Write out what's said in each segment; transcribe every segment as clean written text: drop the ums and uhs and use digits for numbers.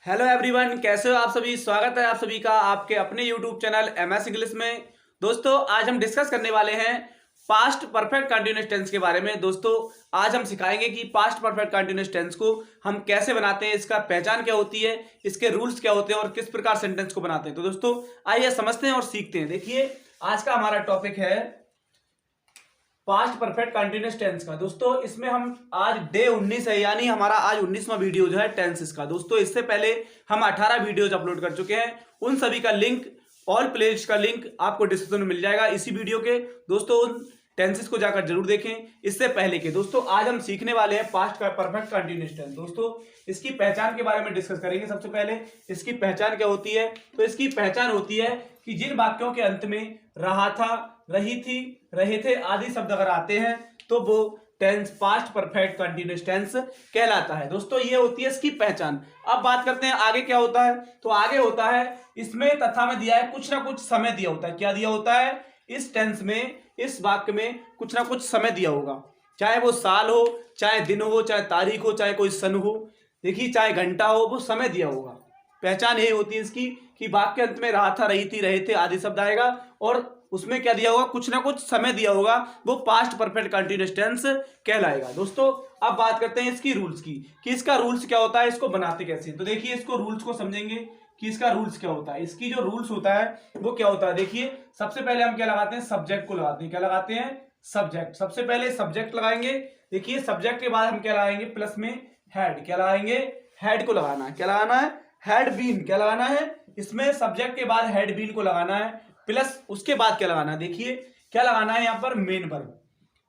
Hello everyone, कैसे हो आप सभी। स्वागत है आप सभी का आपके अपने यूट्यूब चैनल एमएस इंग्लिश में। दोस्तों आज हम डिस्कस करने वाले हैं पास्ट परफेक्ट कंटिन्यूअस टेंस के बारे में। दोस्तों आज हम सिखाएंगे कि पास्ट परफेक्ट कंटिन्यूअस टेंस को हम कैसे बनाते हैं, इसका पहचान क्या होती है, इसके रूल्स क्या होते हैं और किस प्रकार सेंटेंस को बनाते हैं। तो दोस्तों आइए समझते हैं और सीखते हैं। देखिए आज का हमारा टॉपिक है पास्ट परफेक्ट कंटिन्यूअस टेंस का। दोस्तों इसमें हम आज डे 19 है, यानी हमारा आज 19वां वीडियो जो है टेंसेस का। दोस्तों इससे पहले हम 18 वीडियोज अपलोड कर चुके हैं, उन सभी का लिंक, ऑल प्लेलिस्ट का लिंक आपको डिस्क्रिप्शन में मिल जाएगा इसी वीडियो के। दोस्तों उन टेंसेस को जाकर जरूर देखें इससे पहले के। दोस्तों आज हम सीखने वाले हैं पास्ट का परफेक्ट कंटिन्यूअस टेंस। दोस्तों इसकी पहचान के बारे में डिस्कस करेंगे। सबसे पहले इसकी पहचान क्या होती है, तो इसकी पहचान होती है कि जिन वाक्यों के अंत में रहा था, रही थी, रहे थे आदि शब्द अगर आते हैं तो वो tense past perfect continuous tense कहलाता है। दोस्तों ये होती है इसकी पहचान। अब बात करते हैं आगे क्या होता है। तो आगे होता है इसमें तथा में दिया है कुछ ना कुछ समय दिया होता है। क्या दिया होता है इस टेंस में, इस वाक्य में कुछ ना कुछ समय दिया होगा, चाहे वो साल हो, चाहे दिन हो, चाहे तारीख हो, चाहे कोई सन हो, देखिए चाहे घंटा हो, वो समय दिया होगा। पहचान यही होती है इसकी कि वाक्य अंत में रहा था, रही थी, रहे थे आदि शब्द आएगा और उसमें क्या दिया होगा, कुछ ना कुछ समय दिया होगा, वो पास्ट परफेक्ट कंटिन्यूअस टेंस कहलाएगा। दोस्तों अब बात करते हैं इसकी रूल्स की कि इसका रूल्स क्या होता है, इसको बनाते कैसे। तो देखिए इसको रूल्स को समझेंगे कि इसका रूल्स क्या होता है। इसकी जो रूल्स होता है वो क्या होता है। देखिए सबसे पहले हम क्या लगाते हैं, सब्जेक्ट को लगाते हैं। क्या लगाते हैं, सब्जेक्ट। सबसे पहले सब्जेक्ट लगाएंगे। देखिए सब्जेक्ट के बाद हम क्या लगाएंगे, प्लस में हेड। क्या लगाएंगे, हेड को लगाना है। क्या लगाना है, हेड बीन। क्या लगाना है, इसमें सब्जेक्ट के बाद हेड बीन को लगाना है, प्लस उसके बाद क्या लगाना है, देखिए क्या लगाना है यहाँ पर, मेन वर्ब।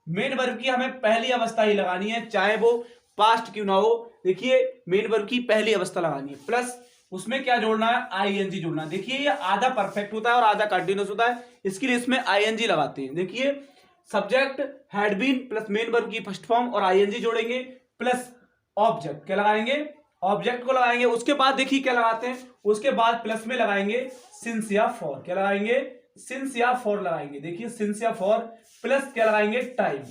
मेन वर्ब की हमें पहली अवस्था ही लगानी है, चाहे वो पास्ट क्यों ना हो। देखिए मेन वर्ब की पहली अवस्था लगानी है, प्लस उसमें क्या जोड़ना है, आईएनजी जोड़ना है। देखिए ये आधा परफेक्ट होता है और आधा कंटिन्यूअस होता है, इसके लिए इसमें आईएनजी लगाते हैं। देखिए subject, had been plus main verb की फर्स्ट फॉर्म और आईएनजी जोड़ेंगे, प्लस ऑब्जेक्ट। क्या लगाएंगे, ऑब्जेक्ट को लगाएंगे। उसके बाद देखिए क्या लगाते हैं, उसके बाद प्लस में लगाएंगे सिंस या फॉर। क्या लगाएंगे, सिंस या फॉर लगाएंगे। देखिए सिंस या फॉर प्लस क्या लगाएंगे, टाइम।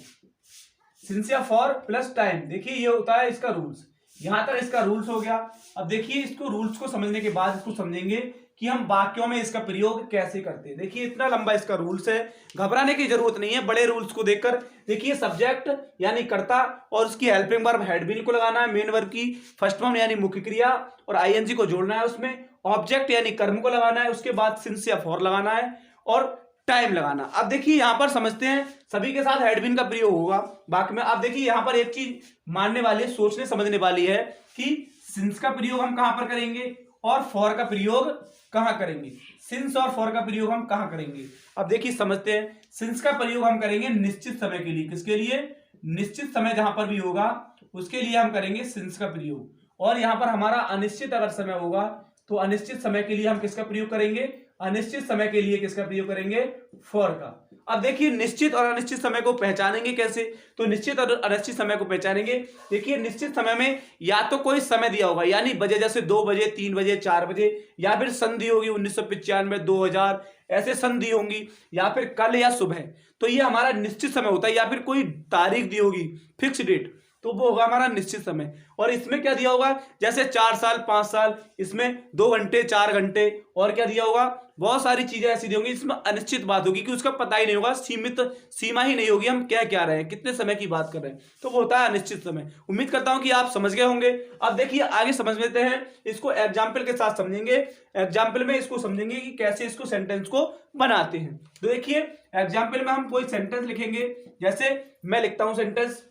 सिंस या फॉर प्लस टाइम। देखिए ये होता है इसका रूल्स। यहां तक इसका रूल्स हो गया। अब देखिए इसको रूल्स को समझने के बाद इसको समझेंगे कि हम वाक्यों में इसका प्रयोग कैसे करते हैं। देखिए इतना लंबा इसका रूल्स है, घबराने की जरूरत नहीं है बड़े रूल्स को देखकर। देखिए सब्जेक्ट यानी कर्ता और उसकी हेल्पिंग वर्ब हेड बीन को लगाना है, मेन वर्ब की फर्स्ट फॉर्म यानी मुख्य क्रिया और आईएनजी को जोड़ना है उसमें, ऑब्जेक्ट यानी कर्म को लगाना है, उसके बाद सिंस या फॉर लगाना है और टाइम लगाना। अब देखिए यहां पर समझते हैं, सभी के साथ हेड बीन का प्रयोग होगा वाक्य में। अब देखिए यहां पर एक चीज मानने वाली, सोचने समझने वाली है कि सिंस का प्रयोग हम कहां पर करेंगे और फॉर का प्रयोग कहां करेंगे। सिंस और फॉर का प्रयोग हम कहां करेंगे, अब देखिए समझते हैं। सिंस का प्रयोग हम करेंगे निश्चित समय के लिए। किसके लिए, निश्चित समय जहां पर भी होगा उसके लिए हम करेंगे सिंस का प्रयोग। और यहां पर हमारा अनिश्चित अगर समय होगा तो अनिश्चित समय के लिए हम किसका प्रयोग करेंगे, अनिश्चित समय के लिए किसका प्रयोग करेंगे, फॉर का। अब देखिए निश्चित और अनिश्चित समय को पहचानेंगे कैसे, तो निश्चित और अनिश्चित समय को पहचानेंगे। देखिए निश्चित समय में या तो कोई समय दिया होगा, यानी बजे, जैसे 2 बजे, 3 बजे, 4 बजे, या फिर संधि होगी 1995, 2000, ऐसे संधि होंगी, या फिर कल या सुबह, तो ये हमारा निश्चित समय होता है। या फिर कोई तारीख दी होगी, फिक्स डेट, तो वो होगा हमारा निश्चित समय। और इसमें क्या दिया होगा, जैसे 4 साल, 5 साल, इसमें 2 घंटे, 4 घंटे, और क्या दिया होगा, बहुत सारी चीजें ऐसी दी होंगी। इसमें अनिश्चित बात होगी कि उसका पता ही नहीं होगा, सीमित सीमा ही नहीं होगी, हम क्या क्या रहे हैं, कितने समय की बात कर रहे हैं, तो वो होता है अनिश्चित समय। उम्मीद करता हूं कि आप समझ गए होंगे। अब देखिए आगे समझ लेते हैं, इसको एग्जाम्पल के साथ समझेंगे। एग्जाम्पल में इसको समझेंगे कि कैसे इसको सेंटेंस को बनाते हैं। तो देखिए एग्जाम्पल में हम कोई सेंटेंस लिखेंगे, जैसे मैं लिखता हूं सेंटेंस,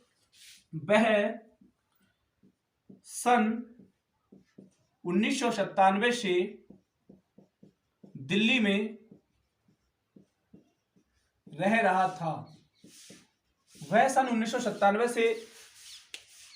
वह सन 1997 से दिल्ली में रह रहा था। वह सन 1997 से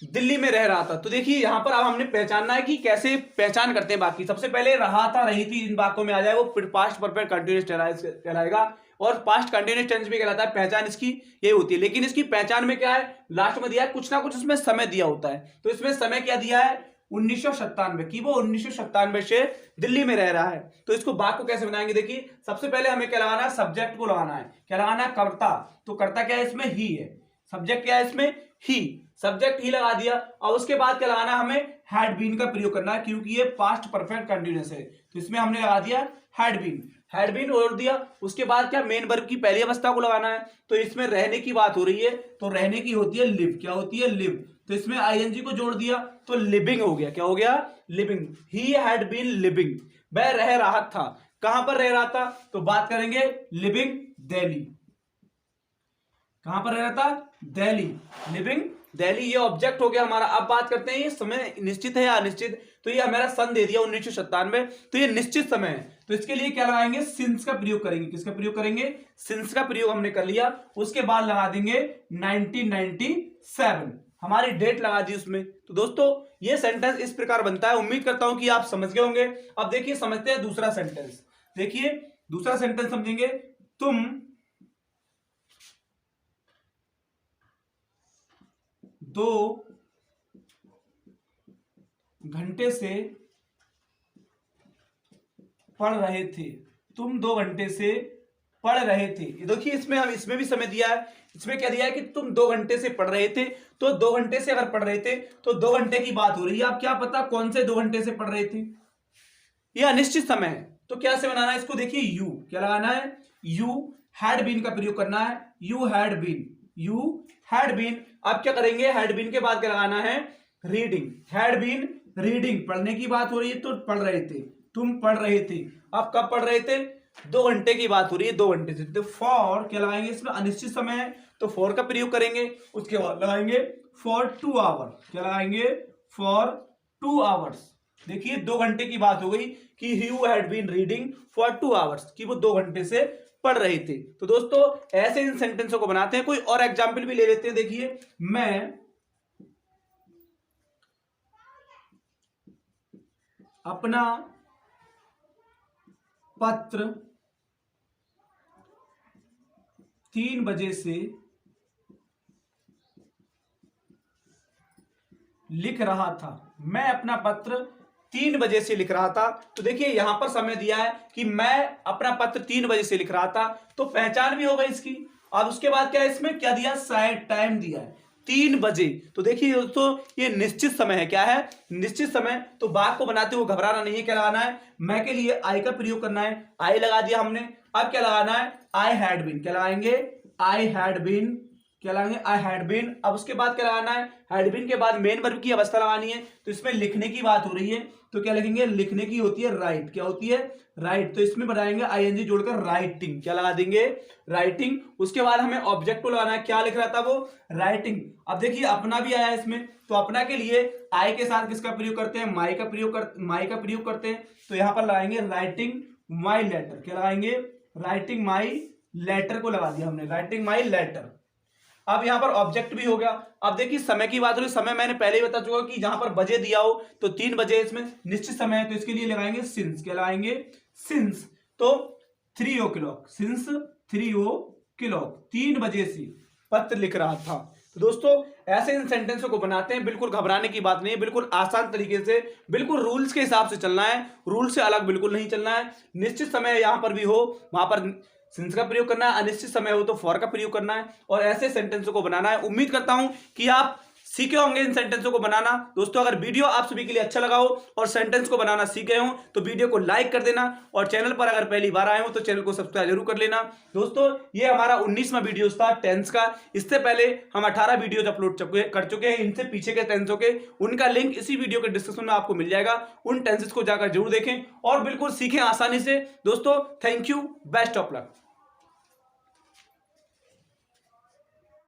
दिल्ली में रह रहा था। तो देखिए यहां पर अब हमने पहचानना है कि कैसे पहचान करते हैं। बाकी सबसे पहले रहा था, रही थी, इन वाक्यों में आ जाए वो पास्ट परफेक्ट कंटिन्यूअस कहलाएगा और पास्ट कंटिन्यूअस टेंस भी कहलाता है। पहचान इसकी ये होती है, लेकिन इसकी पहचान में क्या है, लास्ट में दिया है कुछ ना कुछ उसमें समय दिया होता है। तो इसमें समय क्या दिया है, 1997 की, वो 1997 से दिल्ली में रह रहा है। तो इसको वाक्य को कैसे बनाएंगे, देखिए सबसे पहले हमें क्या लगाना है, सब्जेक्ट को लगाना है। क्या लगाना है, कर्ता। तो कर्ता क्या है इसमें, ही है। सब्जेक्ट क्या है इसमें, ही। सब्जेक्ट ही लगा दिया। अब उसके बाद क्या लगाना है, हमें हैड बीन का प्रयोग करना है, क्योंकि ये पास्ट परफेक्ट कंटिन्यूअस है, तो इसमें हमने लगा दिया हैड बीन। हैड बीन जोड़ दिया। उसके बाद क्या, मेन वर्ब की पहली अवस्था को लगाना है, तो इसमें रहने की बात हो रही है, तो रहने की होती है लिव। क्या होती है, लिव। तो इसमें आईएनजी को जोड़ दिया तो लिविंग हो गया। क्या हो गया, living. He had been living, वह रह रहा था। कहां पर रह रहा था, तो बात करेंगे लिविंग दिल्ली। कहां पर रह रहा था, दिल्ली, लिविंग दिल्ली। ये ऑब्जेक्ट हो गया हमारा। अब बात करते हैं ये समय निश्चित है या अनिश्चित। तो ये हमारा सन दे दिया 1997, तो ये निश्चित समय है, तो इसके लिए क्या लगाएंगे, सिंस का प्रयोग करेंगे। किसका प्रयोग करेंगे, सिंस का प्रयोग हमने कर लिया। उसके बाद लगा देंगे 1997, हमारी डेट लगा दी उसमें। तो दोस्तों ये सेंटेंस इस प्रकार बनता है। उम्मीद करता हूं कि आप समझ गए होंगे। अब देखिए समझते हैं दूसरा सेंटेंस। देखिए दूसरा सेंटेंस समझेंगे, तुम 2 घंटे से पढ़ रहे थे। तुम 2 घंटे से पढ़ रहे थे। देखिए इसमें भी समय दिया है। इसमें क्या दिया है कि तुम 2 घंटे से पढ़ रहे थे। तो 2 घंटे से अगर पढ़ रहे थे तो 2 घंटे की बात हो रही है। अब क्या पता कौन से 2 घंटे से पढ़ रहे थे, यह अनिश्चित समय है। तो क्या से बनाना है इसको, देखिए यू, क्या लगाना है, यू हैड बीन का प्रयोग करना है। You had been, you had been. अब क्या करेंगे, हैड बीन के बाद क्या लगाना है, रीडिंग। हैड बीन रीडिंग, पढ़ने की बात हो रही है तो पढ़ रहे थे, तुम पढ़ रहे थे। अब कब पढ़ रहे थे, 2 घंटे की बात हो रही है, 2 घंटे से। तो फॉर क्या लगाएंगे, इसमें अनिश्चित समय है तो फॉर का प्रयोग करेंगे। उसके बाद लगाएंगे फॉर 2 आवर। क्या लगाएंगे, फॉर 2 आवर्स। देखिए 2 घंटे की बात हो गई कि you had been reading for 2 hours, कि वो 2 घंटे से पढ़ रहे थे। तो दोस्तों ऐसे इन सेंटेंसों को बनाते हैं। कोई और एग्जाम्पल भी ले लेते हैं। देखिए, मैं अपना पत्र 3 बजे से लिख रहा था। मैं अपना पत्र 3 बजे से लिख रहा था। तो देखिए यहां पर समय दिया है कि मैं अपना पत्र 3 बजे से लिख रहा था, तो पहचान भी हो गई इसकी। अब उसके बाद क्या है, इसमें क्या दिया, शायद टाइम दिया है 3 बजे। तो देखिए दोस्तों ये निश्चित समय है। क्या है, निश्चित समय। तो बात को बनाते हुए घबराना नहीं है। क्या लगाना है, मैं के लिए आई का प्रयोग करना है। आई लगा दिया हमने। अब क्या लगाना है, आई हैड बीन। क्या लगाएंगे, आई हैड बीन। क्या लगाएंगे, आई हैड बीन। अब उसके बाद क्या लगाना है, हैड बीन के बाद मेन वर्ब की अवस्था लगानी है। तो इसमें लिखने की बात हो रही है, तो क्या लिखेंगे, लिखने की होती है राइट। क्या होती है, राइट। तो इसमें बनाएंगे आईएनजी जोड़कर राइटिंग। क्या लगा देंगे, राइटिंग। उसके बाद हमें ऑब्जेक्ट को लगाना है। क्या लिख रहा था वो, राइटिंग। अब देखिए अपना भी आया इसमें, तो अपना के लिए आई के साथ किसका प्रयोग करते हैं, माई का प्रयोग करते हैं। तो यहां पर लगाएंगे राइटिंग माई लेटर। क्या लगाएंगे, राइटिंग माई लेटर को लगा दिया हमने, राइटिंग माई लेटर। अब यहां पर ऑब्जेक्ट भी हो गया। अब देखिए समय की बात हो रही, समय मैंने पहले ही बता चुका कि जहां पर बजे दिया हो तो 3 बजे इसमें निश्चित समय है, तो इसके लिए लगाएंगे सिंस। क्या लगाएंगे, सिंस। तो 3 o'clock, सिंस 3 o'clock, 3 बजे से पत्र लिख रहा था। तो दोस्तों ऐसे इन सेंटेंसों को बनाते हैं। बिल्कुल घबराने की बात नहीं है, बिल्कुल आसान तरीके से, बिल्कुल रूल्स के हिसाब से चलना है। रूल से अलग बिल्कुल नहीं चलना है। निश्चित समय यहां पर भी हो वहां पर सिंस का प्रयोग करना है, अनिश्चित समय हो तो फॉर का प्रयोग करना है, और ऐसे सेंटेंसों को बनाना है। उम्मीद करता हूं कि आप सीखे होंगे इन सेंटेंसों को बनाना। दोस्तों अगर वीडियो आप सभी के लिए अच्छा लगा हो और सेंटेंस को बनाना सीखे हो तो वीडियो को लाइक कर देना, और चैनल पर अगर पहली बार आए हो तो चैनल को सब्सक्राइब जरूर कर लेना। दोस्तों ये हमारा 19वां वीडियो था टेंस का। इससे पहले हम 18 वीडियोज अपलोड कर चुके हैं इनसे पीछे के टेंसों के। उनका लिंक इसी वीडियो के डिस्क्रिप्शन में आपको मिल जाएगा। उन टेंसेस को जाकर जरूर देखें और बिल्कुल सीखें आसानी से। दोस्तों thank you, best of luck.